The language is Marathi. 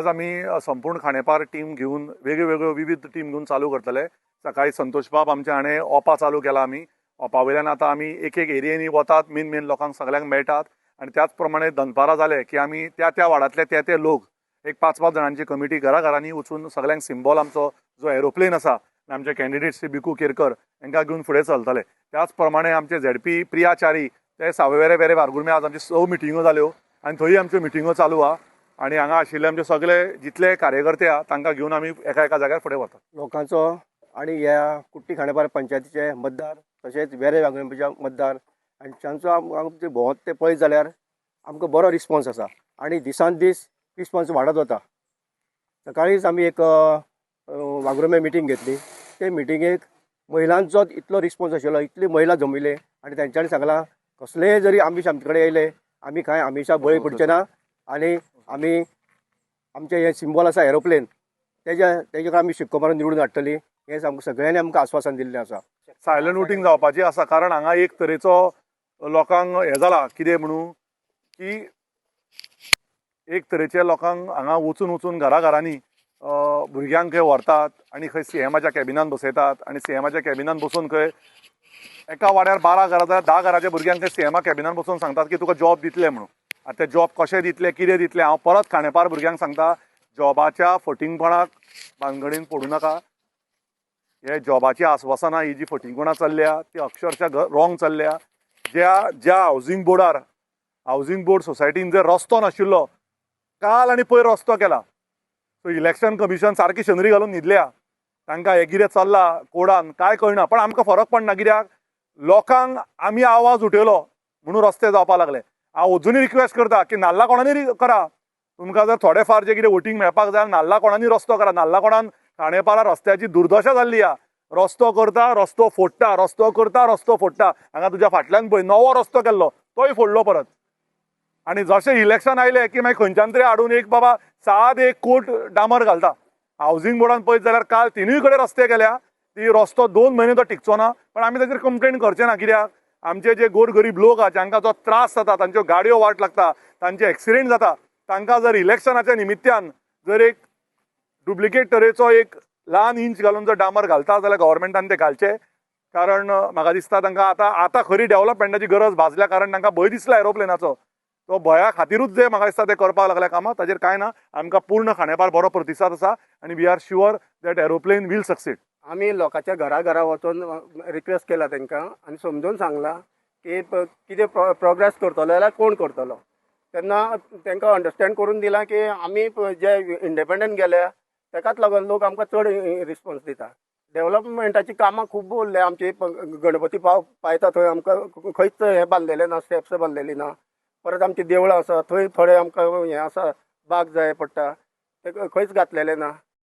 आज आम्ही संपूर्ण खांडेपार टीम घेऊन वेगवेगळ्यो विविध टीम घेऊन चालू करतले। सकाळी संतोष बाब आमचे हाणें ओपा चालू केला। आमी ओपा वयल्यान आतां आमी एक एरियेनी वतात, मेन लोकांक सगळ्यांक मेळटात आनी त्याच प्रमाणे दनपारां जाले की आमी त्या वाड्यांतले ते लोक एक 5-5 जाणांची कमिटी घरांनी वचून सगळ्यांक सिंबॉल आमचो जो एरोप्लेन आसा आमचे कॅन्डिडेट श्री बिकू केरकर हांकां घेवन फुडें चलतले। त्याच प्रमाणे आमचे झेडपी प्रिया च्यारी ते सावयवेरें वारगुर्म्या आज आमच्यो 6 मिटिंगो जाल्यो आनी थंय आमच्यो मिटिंगो चालू आहा आनी हांगा आशिल्ले आमचे सगळे जितले कार्यकर्ते आहा तांकां घेवन आमी एका जाग्यार फुडें वतात। लोकांचो आनी ह्या कुट्टी खांडेपार पंचायतीचे मतदार तशेंच वेरे वागणपेच्या मतदार आनी तांचो आमचे भोंवत ते पळयत जाल्यार आमकां बरो रिस्पॉन्स आसा आनी दिसान दीस रिस्पॉन्स वाडत वता। सकाळीच आमी एक वागुर्म्या मिटींग घेतली। ते मिटिंगेक महिलांचो इतलो रिस्पॉन्स आशिल्लो, इतली महिला जमिल्ले आनी तांच्यांनी सांगलां कसलेय जरी आमिश आमचे कडेन येयले आमी कांय आमिशाक बळी पडचे ना आनी आमी आमचे हे सिंबॉल आसा एरोप्लेन तेजे आमी शिक्को मारून निवडून हाडटली हें सगळ्यांनी आमकां आश्वासन दिल्लें आसा। सायलंट वोटींग जावपाची आसा कारण हांगा एक तरेचो लोकांक हें जाला कितें म्हणून की एक तरेचे लोकांक हांगा वचून घरांनी भुरग्यांक खंय व्हरतात आनी खंय सीएमाच्या कॅबिनान बसयतात आनी सीएमाच्या कॅबिनान बसून खंय एका वाड्यार 12 घरां जाल्यार 10 घराच्या भुरग्यांक सीएमा कॅबिनान बसून सांगतात की तुका जॉब दितले म्हणून। आतां ते जॉब कशें दितले कितें दितले हांव परत खांडेपार भुरग्यांक सांगता, जॉबाच्या फटिंगपणाक भानगडीन पडूं नाका। हे जॉबाची आस्वासनां ही जी फटिंगपणां चल्ल्या ती अक्षरशः रॉंग चल्ल्या। ज्या हावजींग बोर्ड सोसायटीन जर रस्तो नाशिल्लो काल आनी पयर रस्तो केला, सो इलेक्शन कमिशन सारकी शेनरी घालून न्हिदल्या। तांकां हे कितें चल्लां कोडान काय कळना, पण आमकां फरक पडना कित्याक लोकांक आमी आवाज उठयलो म्हणून रस्ते जावपाक लागले। हांव अजुनूय रिक्वेस्ट करता की नाल्ला कोणानी करा, तुमकां जर थोडे फार जे कितें वोटींग मेळपाक जाय नाल्ला कोणानी रस्तो करा। नाल्ला कोणान खांडेपारा रस्त्याची दुर्दशा जाल्ली आहा, रस्तो करता रस्तो फोडटा, रस्तो करता रस्तो फोडटा। हांगा तुज्या फाटल्यान पळय नवो रस्तो केल्लो तोय फोडलो परत। आनी जशें इलेक्शन आयलें की मागीर खंयच्यान तरी हाडून एक बाबा साद एक कोट डामर घालता। हावजींग बोर्डान पळयत जाल्यार काल 3य कडेन रस्ते केल्या, ती रस्तो 2 म्हयने तो टिकचो ना, पण आमी ताचेर कंप्लेन करचे ना कित्याक आमचे जे गोरगरीब लोक आहा जांकां जो त्रास जाता, तांच्यो गाडयो वाट लागता, तांचे एक्सिडेंट जाता, तांकां जर इलेक्शनाच्या निमित्यान जर एक डुप्लिकेट तरेचो एक ल्हान इंच घालून जर डामर घालता जाल्यार गव्हर्मेंटान ते घालचे। कारण म्हाका दिसता तांकां आतां खरी डेव्हलपमेंटाची गरज भाजल्या कारण तांकां भंय दिसला एरोप्लेनाचो। तो भया खातीरूच जे म्हाका दिसता ते करपाक लागल्या कामां, ताचेर कांय ना। आमकां पूर्ण खांडेपार बरो प्रतिसाद आसा आनी we are sure that aeroplane will succeed. आमी लोकांच्या घरा वचून रिक्वेस्ट केला तांकां आनी समजून सांगला की कितें प्रोग्रेस करतलो जाल्यार कोण करतलो। तेन्ना तांकां अंडरस्टँड करून दिला की आमी जे इंडिपेंडंट गेल्या ताकाच लागून लोक आमकां चड रिस्पॉन्स दिता। डेव्हलपमेंटाची कामां खूब उरले, आमची गणपती पायता थंय आमकां खंयच हें बांदलेलें ना, स्टेप्स बांदलेलीं ना। परत आमची देवळां आसा थंय थोडे आमकां हें आसा बाग जाय पडटा, ते खंयच घातलेले ना।